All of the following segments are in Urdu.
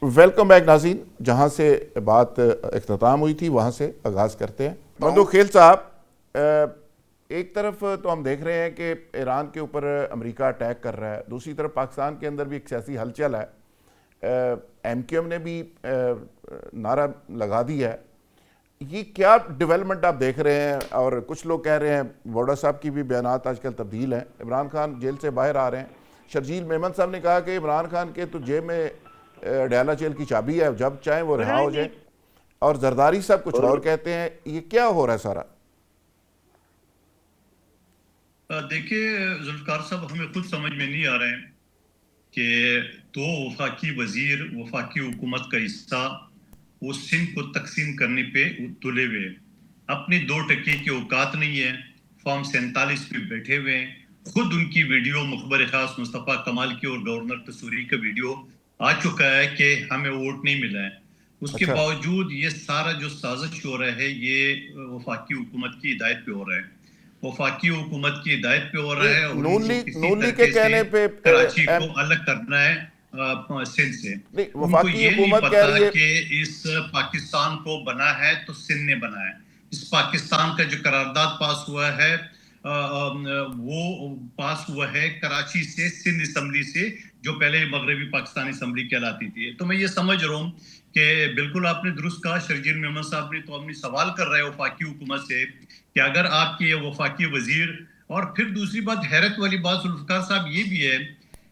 ویلکم بیک ناظرین، جہاں سے بات اختتام ہوئی تھی وہاں سے آغاز کرتے ہیں۔ مندو خیل صاحب، ایک طرف تو ہم دیکھ رہے ہیں کہ ایران کے اوپر امریکہ اٹیک کر رہا ہے، دوسری طرف پاکستان کے اندر بھی ایک سیاسی ہلچل ہے، ایم کیو ایم نے بھی نعرہ لگا دیا ہے۔ یہ کیا ڈیولپمنٹ آپ دیکھ رہے ہیں؟ اور کچھ لوگ کہہ رہے ہیں، ووڈا صاحب کی بھی بیانات آج کل تبدیل ہیں، عمران خان جیل سے باہر آ رہے ہیں۔ شرجیل میمن صاحب نے کہا کہ عمران خان کے تو جیب میں ڈیالہ جیل کی چابی ہے، جب چاہیں وہ رہا ہو جائیں، اور زرداری صاحب کچھ اور کہتے ہیں۔ یہ کیا ہو رہا ہے سارا؟ دیکھیے ذوالفقار صاحب، ہمیں خود سمجھ میں نہیں آ رہے ہیں کہ دو وفاقی وزیر وفاقی حکومت کا حصہ وہ سندھ کو تقسیم کرنے پہ تلے ہوئے، اپنے 2 ٹکے کی اوقات نہیں ہے، فارم 47 پہ بیٹھے ہوئے ہیں۔ خود ان کی ویڈیو مخبر خاص مصطفیٰ کمال کی اور گورنر تسوری کا ویڈیو آ چکا ہے کہ ہمیں ووٹ نہیں ملا ہے۔ اس کے باوجود یہ سارا جو سازش ہو رہا ہے یہ وفاقی حکومت کی ہدایت پہ ہو رہا ہے، وفاقی حکومت کی ہدایت پہ ہو رہا ہے، اور ان کو کسی طریقے سے کراچی کو الگ کرنا ہے سندھ سے۔ ان کو یہ نہیں پتا کہ اس پاکستان کو بنا ہے تو سندھ نے بنا ہے۔ اس پاکستان کا جو قرارداد پاس ہوا ہے وہ پاس ہوا ہے کراچی سے، سندھ اسمبلی سے، جو پہلے مغربی پاکستان اسمبلی کہلاتی تھی۔ تو میں یہ سمجھ رہا ہوں کہ بالکل آپ نے درست کہا، شرجیل میمن صاحب نے تو اپنی سوال کر رہے ہیں وفاقی حکومت سے کہ اگر آپ کے وفاقی وزیر، اور پھر دوسری بات حیرت والی بات ذوالفقار صاحب یہ بھی ہے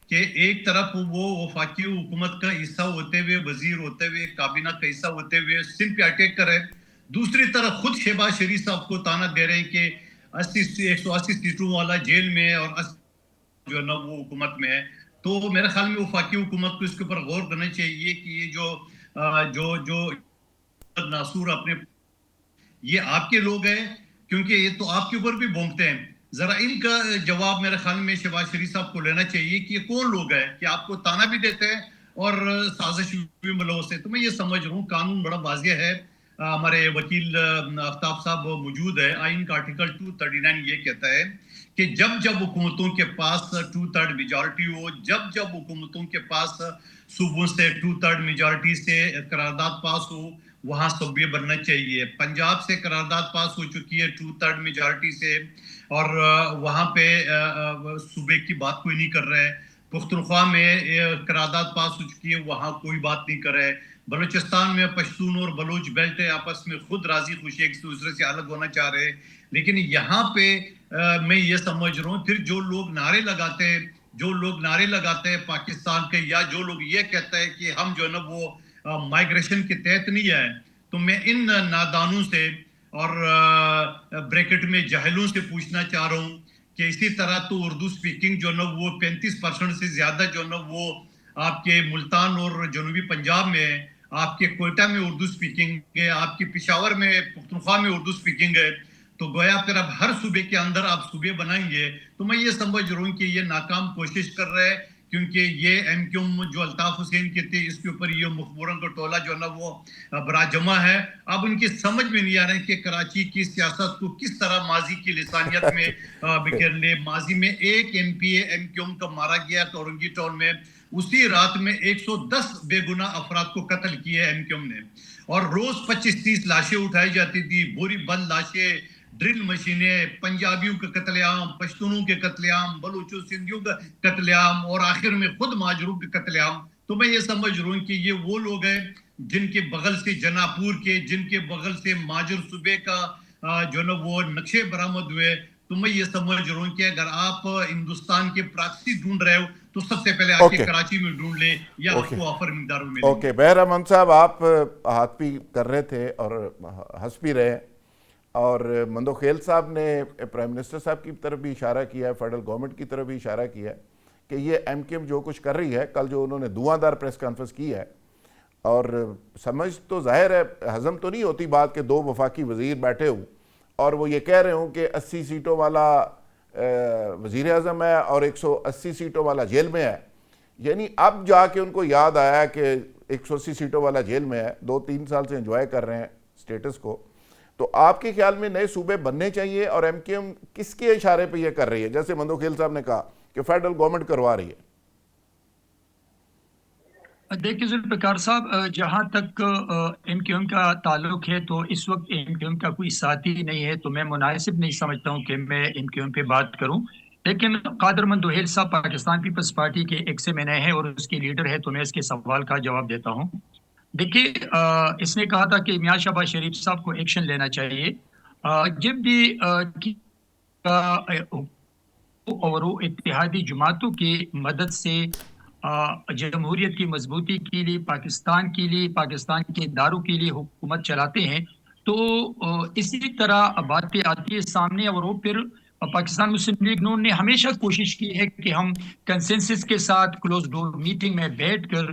کہ ایک طرف وہ وفاقی حکومت کا حصہ ہوتے ہوئے، وزیر ہوتے ہوئے، کابینہ کا حصہ ہوتے ہوئے سندھ پہ اٹیک کرے، دوسری طرف خود شہباز شریف صاحب کو تانا دے رہے ہیں کہ 180 سیٹوں والا جیل میں ہے اور جو ہے نا وہ حکومت میں ہے۔ تو میرے خیال میں وفاقی حکومت کو اس کے اوپر غور کرنا چاہیے کہ یہ جو ناصور اپنے، یہ آپ کے لوگ ہیں، کیونکہ یہ تو آپ کے اوپر بھی بھونکتے ہیں۔ ذرا ان کا جواب میرے خیال میں شہباز شریف صاحب کو لینا چاہیے کہ یہ کون لوگ ہیں کہ آپ کو تانا بھی دیتے ہیں اور سازش بھی ملوث ہے۔ تو میں یہ سمجھ رہا ہوں قانون بڑا واضح ہے، ہمارے وکیل آفتاب صاحب موجود ہے، آئین کا آرٹیکل 239 یہ کہتا ہے کہ جب حکومتوں کے پاس 2/3 میجارٹی ہو، جب حکومتوں کے پاس صوبوں سے 2/3 میجارٹی سے قرارداد پاس ہو، وہاں صوبے بننا چاہیے۔ پنجاب سے قرارداد پاس ہو چکی ہے 2/3 میجارٹی سے، اور وہاں پہ صوبے کی بات کوئی نہیں کر رہا ہے۔ پختونخوا میں قرارداد پاس ہو چکی ہے، وہاں کوئی بات نہیں کر رہا ہے۔ بلوچستان میں پشتون اور بلوچ بیلٹ آپس میں خود راضی خوشی ایک دوسرے سے الگ ہونا چاہ رہے ہیں، لیکن یہاں پہ میں یہ سمجھ رہا ہوں پھر جو لوگ نعرے لگاتے ہیں پاکستان کے، یا جو لوگ یہ کہتے ہیں کہ ہم جو ہے نا وہ مائیگریشن کے تحت نہیں آئے، تو میں ان نادانوں سے اور بریکٹ میں جاہلوں سے پوچھنا چاہ رہا ہوں کہ اسی طرح تو اردو سپیکنگ جو ہے نا وہ 35% سے زیادہ جو ہے نا وہ آپ کے ملتان اور جنوبی پنجاب میں ہے، آپ کے کوئٹہ میں اردو سپیکنگ ہے، آپ کے پشاور میں پختونخوا میں اردو سپیکنگ ہے، تو گویا پھر اب ہر صوبے کے اندر آپ صوبے بنائیں گے۔ تو میں یہ سمجھ رہا ہوں کہ یہ ناکام کوشش کر رہے ہیں، کیونکہ یہ ایم کیو ایم جو الطاف حسین کے تھے، اس کے اوپر یہ مخبروں کا ٹولہ جو ہے نا وہ براجمع ہے۔ اب ان کی سمجھ میں نہیں آ رہا ہے کہ کراچی کی سیاست کو کس طرح ماضی کی لسانیت میں بکھیر لے۔ ماضی میں ایک M P A M Q M کا مارا گیا تورنگی ٹاؤن میں، اسی رات میں 110 بے گناہ افراد کو قتل کیا ایم کیو ایم نے، اور روز 25-30 لاشیں اٹھائی جاتی تھی، بوری بند لاشیں، ڈرل مشینیں، پنجابیوں کے قتل عام، پشتونوں کے قتل عام، بلوچوں سندھیوں کا قتل عام، اور آخر میں خود مہاجروں کے قتل عام۔ تو میں یہ سمجھ رہا ہوں کہ یہ وہ لوگ ہیں جن کے بغل سے جناپور کے، جن کے بغل سے ماجر صوبے کا جو نا وہ نقشے برآمد ہوئے۔ تو میں یہ سمجھ رہا ہوں کہ اگر آپ ہندوستان کے پراکسی ڈھونڈ رہے ہو تو سب سے پہلے آپ کے کراچی میں ڈھونڈ لیں، یا آپ کو آفر مقداروں میں ملیں گے۔ بہر امن صاحب، آپ ہاتھ بھی کر رہے تھے اور ہنس بھی رہے، اور مندو خیل صاحب نے پرائم منسٹر صاحب کی طرف بھی اشارہ کیا ہے، فیڈرل گورنمنٹ کی طرف بھی اشارہ کیا ہے کہ یہ ایم کیو ایم جو کچھ کر رہی ہے، کل جو انہوں نے دھواں دار پریس کانفرنس کی ہے، اور سمجھ تو ظاہر ہے، ہضم تو نہیں ہوتی بات کہ 2 وفاقی وزیر بیٹھے ہوں اور وہ یہ کہہ رہے ہوں کہ 80 سیٹوں والا وزیر اعظم ہے اور 180 سیٹوں والا جیل میں ہے۔ یعنی اب جا کے ان کو یاد آیا کہ 180 سیٹوں والا جیل میں ہے، 2-3 سال سے انجوائے کر رہے ہیں سٹیٹس کو۔ تو آپ کے خیال میں نئے صوبے بننے چاہیے، اور ایم کیو ایم کس کے اشارے پہ یہ کر رہی ہے؟ جیسے مندو خیل صاحب نے کہا کہ فیڈرل گورنمنٹ کروا رہی ہے۔ دیکھیے ذوالفقار صاحب، جہاں تک ایم کیو ایم کا تعلق ہے تو اس وقت ایم کیو ایم کا کوئی ساتھی نہیں ہے، تو میں مناسب نہیں سمجھتا ہوں کہ میں ایم کیو ایم پہ بات کروں. لیکن قادر مندوہیل صاحب پاکستان پیپلز پارٹی کے ایک سے میں نے ہیں اور اس کے لیڈر ہے، تو میں اس کے سوال کا جواب دیتا ہوں. دیکھیے، اس نے کہا تھا کہ میاں شہباز شریف صاحب کو ایکشن لینا چاہیے. جب بھی اور وہ اتحادی جماعتوں کی مدد سے جمہوریت کی مضبوطی کے لیے، پاکستان کے لیے، پاکستان کے اداروں کے لیے حکومت چلاتے ہیں، تو اسی طرح باتیں آتی ہے سامنے. اور وہ پھر پاکستان مسلم لیگ نون نے ہمیشہ کوشش کی ہے کہ ہم کنسنسس کے ساتھ کلوز ڈور میٹنگ میں بیٹھ کر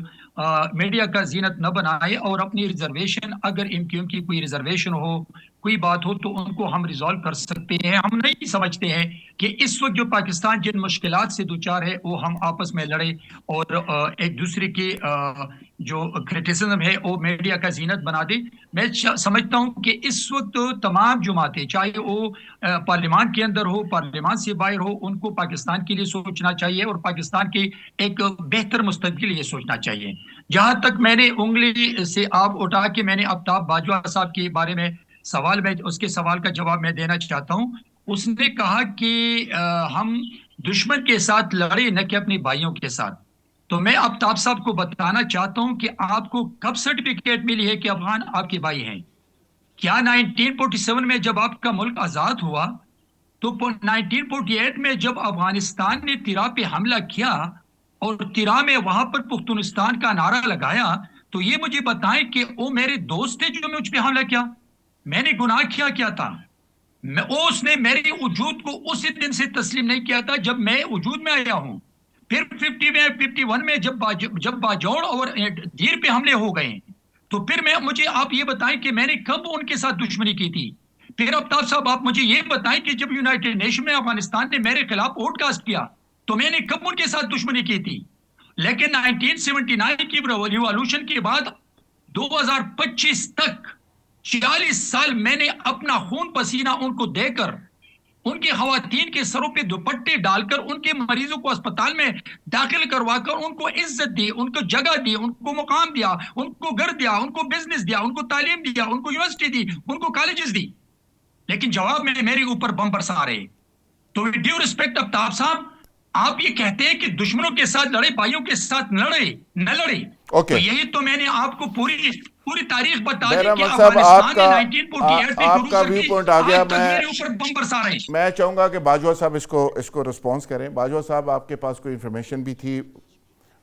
میڈیا کا زینت نہ بنائے، اور اپنی ریزرویشن، اگر ایم کیو ایم کی کوئی ریزرویشن ہو، کوئی بات ہو، تو ان کو ہم ریزالو کر سکتے ہیں. ہم نہیں سمجھتے ہیں کہ اس وقت جو پاکستان جن مشکلات سے دوچار ہے وہ ہم آپس میں لڑے اور ایک دوسرے کی جو کرٹیسزم ہے وہ میڈیا کا زینت بنا دے. میں سمجھتا ہوں کہ اس وقت تمام جماعتیں، چاہے وہ پارلیمان کے اندر ہو، پارلیمان سے باہر ہو، ان کو پاکستان کے لیے سوچنا چاہیے اور پاکستان کے ایک بہتر مستقبل کے لیے سوچنا چاہیے. جہاں تک میں نے انگلی سے آپ اٹھا کے میں نے آفتاب باجوہ صاحب کے بارے میں سوال، میں اس کے سوال کا جواب میں دینا چاہتا ہوں. اس نے کہا کہ ہم دشمن کے ساتھ لڑے نہ کہ اپنے بھائیوں کے ساتھ. تو میں آفتاب صاحب کو بتانا چاہتا ہوں کہ آپ کو کب سرٹیفکیٹ ملی ہے کہ افغان آپ کے بھائی ہیں؟ کیا 1947 میں جب آپ کا ملک آزاد ہوا، تو 1948 میں جب افغانستان نے تیرا پہ حملہ کیا اور تیرا میں وہاں پر پختونستان کا نعرہ لگایا، تو یہ مجھے بتائیں کہ وہ میرے دوست تھے جو مجھ پہ حملہ کیا؟ میں نے گناہ کیا تھا؟ اس نے میرے وجود کو اسی دن سے تسلیم نہیں کیا تھا جب میں وجود میں آیا ہوں. پھر 51 میں جب باجوڑ اور دیر پہ حملے ہو گئے، تو پھر مجھے آپ یہ بتائیں کہ میں نے کب ان کے ساتھ دشمنی کی تھی؟ پھر آفتاب صاحب آپ مجھے یہ بتائیں کہ جب یونائٹڈ نیشن میں افغانستان نے میرے خلاف ووٹ کاسٹ کیا تو میں نے کب ان کے ساتھ دشمنی کی تھی؟ لیکن 1979 کی ریوالوشن کے بعد 2025 تک 40 سال میں نے اپنا خون پسینہ ان کو دے کر، ان کی خواتین کے سروں پہ دوپٹے ڈال کر، ان کے مریضوں کو اسپتال میں داخل کروا کر ان کو عزت دی، ان کو جگہ دی، ان کو مقام دیا، ان کو گھر دیا، ان کو بزنس دیا، ان کو تعلیم دیا، ان کو یونیورسٹی دی، ان کو کالجز دی. لیکن جواب میں میرے اوپر بم برسا رہے. تو ود ڈیو ریسپیکٹ آفتاب صاحب، آپ یہ کہتے ہیں کہ دشمنوں کے ساتھ لڑے، بھائیوں کے ساتھ نہ لڑے. تو یہی تو میں نے آپ کو پوری تاریخ بتا دی کہ افغانستان نے 1948 سے آپ کا ویو پوائنٹ آ گیا. میرے اوپر بم برسا رہے. میں چاہوں گا کہ باجوہ صاحب اس کو رسپانس کریں. باجوہ صاحب، آپ کے پاس کوئی انفارمیشن بھی تھی،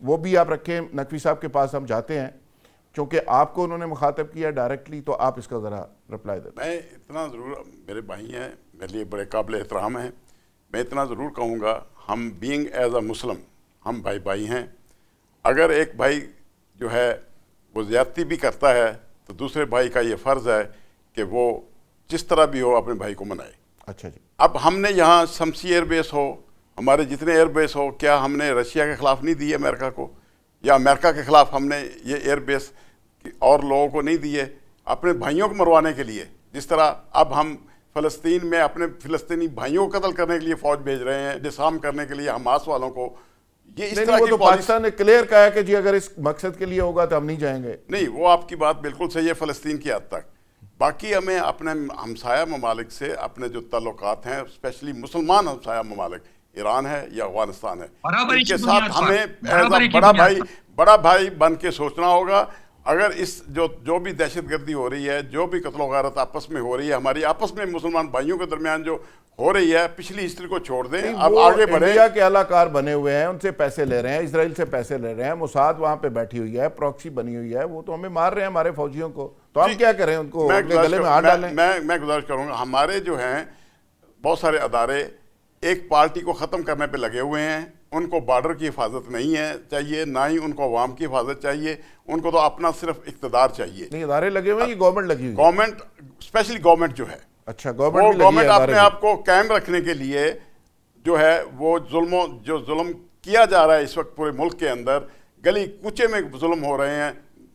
وہ بھی آپ رکھیں. نقوی صاحب کے پاس ہم جاتے ہیں، چونکہ آپ کو انہوں نے مخاطب کیا ڈائریکٹلی، تو آپ اس کا ذرا رپلائی دیں. میں اتنا ضرور، میرے بھائی ہیں، میرے لیے بڑے قابل احترام ہیں، میں اتنا ضرور کہوں گا، ہم بینگ ایز اے مسلم، ہم بھائی ہیں. اگر ایک بھائی جو ہے وہ زیادتی بھی کرتا ہے تو دوسرے بھائی کا یہ فرض ہے کہ وہ جس طرح بھی ہو اپنے بھائی کو منائے. اچھا جی. اب ہم نے یہاں شمسی ایئر بیس ہو، ہمارے جتنے ایئر بیس ہو، کیا ہم نے رشیا کے خلاف نہیں دیے امریکہ کو، یا امریکہ کے خلاف ہم نے یہ ایئر بیس اور لوگوں کو نہیں دیے اپنے بھائیوں کو مروانے کے لیے؟ جس طرح اب ہم فلسطین میں اپنے فلسطینی بھائیوں کو قتل کرنے کے لیے فوج بھیج رہے ہیں، ڈسارم کرنے کے لیے حماس والوں کو. یہ اس طرح وہ تو پاکستان نے کلیئر کہا ہے کہ جی اگر اس مقصد کے لیے ہوگا تو ہم نہیں جائیں گے. نہیں، وہ آپ کی بات بالکل صحیح ہے فلسطین کی حد تک. باقی ہمیں اپنے ہمسایہ ممالک سے اپنے جو تعلقات ہیں، اسپیشلی مسلمان ہمسایہ ممالک، ایران ہے یا افغانستان ہے، ان کے ساتھ ہمیں ایز اے بڑا بھائی بن کے سوچنا ہوگا. اگر اس جو بھی دہشت گردی ہو رہی ہے، جو بھی قتل و غارت آپس میں ہو رہی ہے، ہماری آپس میں مسلمان بھائیوں کے درمیان جو ہو رہی ہے، پچھلی ہسٹری کو چھوڑ دیں، اب آگے بڑھیں. انڈیا کے اعلیٰ کار بنے ہوئے ہیں، ان سے پیسے لے رہے ہیں، اسرائیل سے پیسے لے رہے ہیں، موساد وہاں پہ بیٹھی ہوئی ہے، پراکسی بنی ہوئی ہے، وہ تو ہمیں مار رہے ہیں ہمارے فوجیوں کو. تو ہم کیا کریں؟ ان کو گلے میں ہاتھ ڈالیں؟ میں گزارش کروں گا، ہمارے جو ہیں بہت سارے ادارے ایک پارٹی کو ختم کرنے پہ لگے ہوئے ہیں. ان کو بارڈر کی حفاظت نہیں ہے چاہیے، نہ ہی ان کو عوام کی حفاظت چاہیے. ان کو تو اپنا صرف اقتدار چاہیے. نہیں، ادارے لگے ہوئے ہیں، یہ گورنمنٹ لگی ہوئی ہے. گورنمنٹ، اسپیشلی گورنمنٹ جو ہے، اچھا، گورنمنٹ اپنے آپ کو قائم رکھنے کے لیے جو ہے وہ ظلم کیا جا رہا ہے اس وقت پورے ملک کے اندر. گلی کوچے میں ظلم ہو رہے ہیں،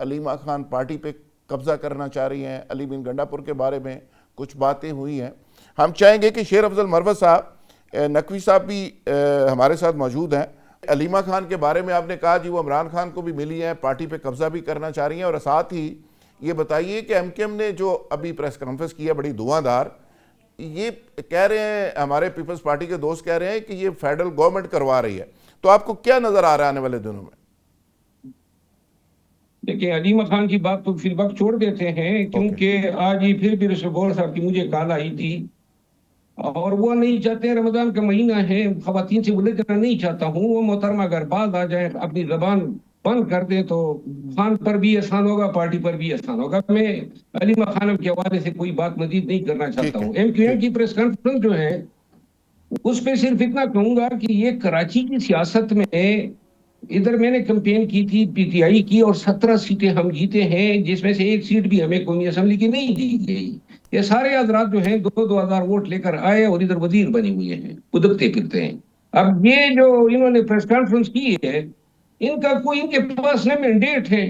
علیمہ خان پارٹی پہ قبضہ کرنا چاہ رہی ہیں. علی بن گنڈاپور کے بارے میں کچھ باتیں ہوئی ہیں. ہم چاہیں گے کہ شیر افضل مروت صاحب، نقوی صاحب بھی ہمارے ساتھ موجود ہیں. علیمہ خان کے بارے میں آپ نے کہا جی وہ عمران خان کو بھی ملی ہیں، پارٹی پہ قبضہ بھی کرنا چاہ رہی ہیں، اور ساتھ ہی یہ بتائیے کہ ایم کیو ایم نے جو ابھی پریس کانفرنس کی ہے بڑی دھواں دھار، یہ کہہ رہے ہیں ہمارے پیپلز پارٹی کے دوست کہہ رہے ہیں کہ یہ فیڈرل گورنمنٹ کروا رہی ہے. تو آپ کو کیا نظر آ رہا ہے آنے والے دنوں میں؟ دیکھیں علیمہ خان کی بات تو فی الوقت چھوڑ دیتے ہیں، کیونکہ آج ہی پھر بھی رشو غور صاحب کی مجھے کال آئی تھی، اور وہ نہیں چاہتے، رمضان کا مہینہ ہے، خواتین سے الجھنا نہیں چاہتا ہوں. وہ محترمہ اگر باز آ جائیں، اپنی زبان بند کر دیں، تو خان پر بھی احسان ہوگا، پارٹی پر بھی احسان ہوگا. میں علیمہ خان کے حوالے سے کوئی بات مزید نہیں کرنا چاہتا ہوں. ایم کیو ایم کی پریس کانفرنس جو ہے اس پہ صرف اتنا کہوں گا کہ یہ کراچی کی سیاست میں، ادھر میں نے کمپین کی تھی پی ٹی آئی کی، اور 17 سیٹیں ہم جیتے ہیں، جس میں سے ایک سیٹ بھی ہمیں قومی اسمبلی کی نہیں دی گئی. یہ سارے حضرات جو ہیں 2,000 ووٹ لے کر آئے اور ادھر وزیر بنے ہوئے ہیں، ادھکتے پھرتے ہیں. اب یہ جو انہوں نے پریس کانفرنس کی ہے، ان کا کوئی، ان کے پاس نہ مینڈیٹ ہے،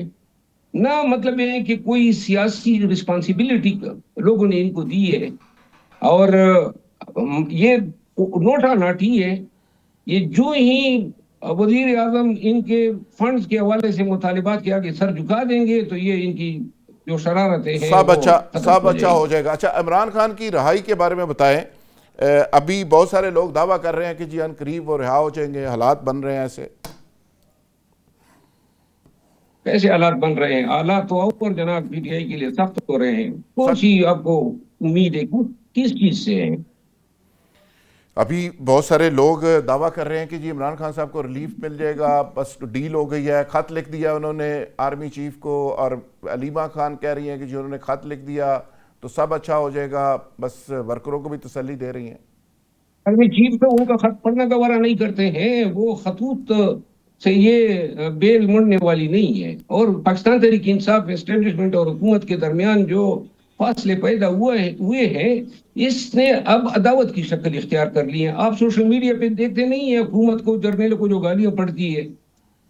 نہ مطلب ہے کہ کوئی سیاسی رسپانسبلٹی لوگوں نے ان کو دی ہے. اور یہ نوٹا ناٹی ہے. یہ جو ہی وزیر اعظم ان کے فنڈز کے حوالے سے مطالبات کے آگے سر جھکا دیں گے تو یہ ان کی جو شرارتیں ہیں سب اچھا ہو جائے گا. اچھا، عمران خان کی رہائی کے بارے میں بتائیں. ابھی بہت سارے لوگ دعویٰ کر رہے ہیں کہ جی ان قریب وہ رہا ہو جائیں گے، حالات بن رہے ہیں ایسے. کیسے حالات بن رہے ہیں؟ حالات تو اور جناب پی ٹی آئی کے لیے سخت ہو رہے ہیں. کون سی آپ کو امید ہے، کس چیز سے ہے؟ ابھی بہت سارے لوگ دعویٰ کر رہے ہیں کہ جی عمران خان صاحب کو ریلیف مل جائے گا، بس ڈیل ہو گئی ہے، خط لکھ دیا انہوں نے آرمی چیف کو. اور علیمہ خان کہہ رہی ہیں کہ جی انہوں نے خط لکھ دیا تو سب اچھا ہو جائے گا، بس ورکروں کو بھی تسلی دے رہی ہیں. آرمی چیف تو ان کا خط پڑھنا گوارا نہیں کرتے ہیں. وہ خطوط سے یہ بیل مڑنے والی نہیں ہے. اور پاکستان تحریک انصاف اسٹیبلشمنٹ اور حکومت کے درمیان جو فاصلے پیدا ہوئے ہیں، اس نے اب عداوت کی شکل اختیار کر لی ہے. آپ سوشل میڈیا پہ دیکھتے نہیں ہیں حکومت کو، جرنیلوں کو جو گالیاں پڑتی ہے.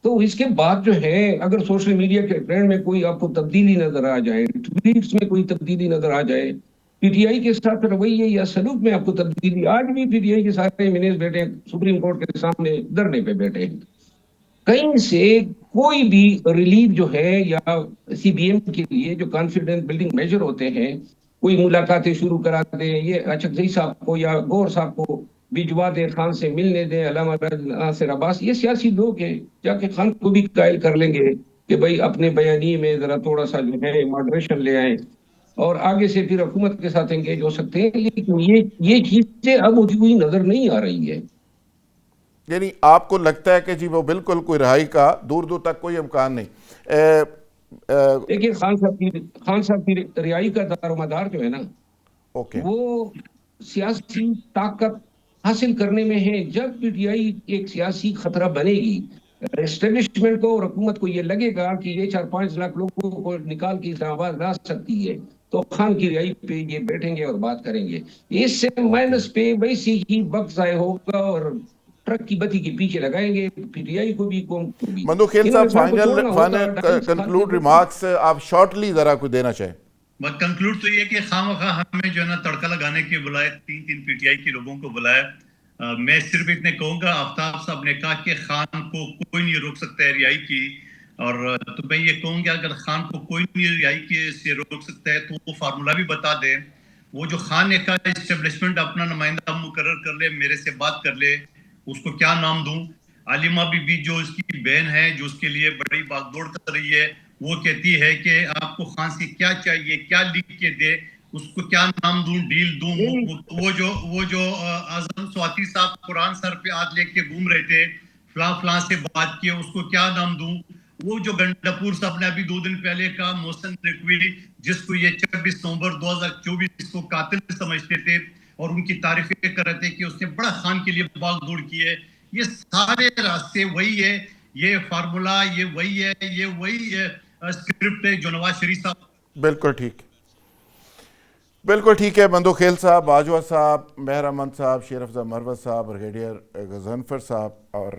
تو اس کے بعد جو ہے، اگر سوشل میڈیا کے ٹرینڈ میں کوئی آپ کو تبدیلی نظر آ جائے، ٹویٹس میں کوئی تبدیلی نظر آ جائے، پی ٹی آئی کے ساتھ رویے یا سلوک میں آپ کو تبدیلی، آج بھی پی ٹی آئی کے سارے منیز بیٹھے سپریم کورٹ کے سامنے دھرنے پہ بیٹھے ہیں. کہیں سے کوئی بھی ریلیف جو ہے، یا سی بی ایم کے لیے جو کانفیڈنس بلڈنگ میجر ہوتے ہیں، کوئی ملاقاتیں شروع کرا دیں، یہ اچکزئی صاحب کو یا گور صاحب کو بھجوا دیں، خان سے ملنے دیں، علامہ ناصر عباس، یہ سیاسی لوگ ہیں، جا کے خان کو بھی قائل کر لیں گے کہ بھائی اپنے بیانیے میں ذرا تھوڑا سا جو ہے ماڈریشن لے آئیں، اور آگے سے پھر حکومت کے ساتھ انگیج ہو سکتے ہیں. لیکن یہ چیزیں اب ہوتی ہوئی نظر نہیں آ رہی ہے. یعنی آپ کو لگتا ہے کہ جی وہ بالکل کوئی رہائی کا دور دور تک کوئی امکان نہیں؟ دیکھیں خان صاحب کی رہائی کا دار و مدار جو ہے نا، وہ سیاسی طاقت حاصل کرنے میں ہے. جب پی ٹی آئی ایک سیاسی خطرہ بنے گی، اسٹیبلشمنٹ کو اور حکومت کو یہ لگے گا کہ یہ 4-5 لاکھ لوگوں کو نکال کے اسلام آباد لا سکتی ہے، تو خان کی رہائی پہ یہ بیٹھیں گے اور بات کریں گے. اس سے مائنس پہ ویسی ہی وقت ضائع ہوگا اور ٹرک کی بتی کے پیچھے لگائیں گے پی ٹی آئی کو بھی، قوم کو بھی. مندو خیل صاحب، فائنل کنکلوڈ ریمارکس آپ شارٹلی ذرا کوئی دینا چاہیں. کنکلوڈ تو یہ کہ خواہ مخواہ ہمیں جو ہے نا تڑکا لگانے کے بلائے 3 پی ٹی آئی کے لوگوں کو بلایا. میں صرف اتنے کہوں گا، آفتاب صاحب نے کہا کہ خان کو کوئی نہیں روک سکتا ہے رہائی کی، اور تو میں یہ کہوں گا اگر خان کو کوئی نہیں رہائی کی سے روک سکتا ہے تو وہ فارمولا بھی بتا دیں. وہ جو خان نے کہا اسٹیبلشمنٹ اپنا نمائندہ مقرر کر لے، میرے سے بات کر لے، اس کو کیا نام دوں؟ علیمہ بی بی جو اس کی بہن ہے، جو اس کے لیے بڑی باغ دوڑ کر رہی ہے، وہ کہتی ہے کہ آپ کو خان سے کیا چاہیے، کیا لکھ کے دے، اس کو کیا نام دوں، ڈیل دوں؟ وہ جو اعظم سواتی صاحب قرآن سر پہ ہاتھ لے کے گھوم رہے تھے، فلاں سے بات کیا، اس کو کیا نام دوں؟ وہ جو گنڈاپور صاحب نے ابھی 2 دن پہلے کا محسن نقوی، جس کو یہ 26 نومبر 2024 کو قاتل سمجھتے تھے اور ان کی تعریفیں کر رہے تھے کہ اس نے بڑا خان کے لیے باغ دوڑ کی ہے، یہ سارے راستے وہی ہے، یہ فارمولا یہ وہی ہے، یہ وہی اسکرپٹ ہے جو نواز شریف صاحب. بالکل ٹھیک ہے. مندو خیل صاحب، باجوہ صاحب، مہر احمد صاحب، شیر افضل مروت صاحب، بریگیڈیئر غضنفر صاحب اور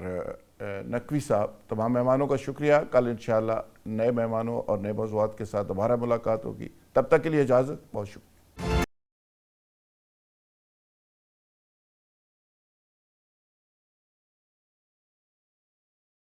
نقوی صاحب، تمام مہمانوں کا شکریہ. کل انشاءاللہ نئے مہمانوں اور نئے موضوعات کے ساتھ دوبارہ ملاقات ہوگی. تب تک کے لیے اجازت. بہت شکریہ.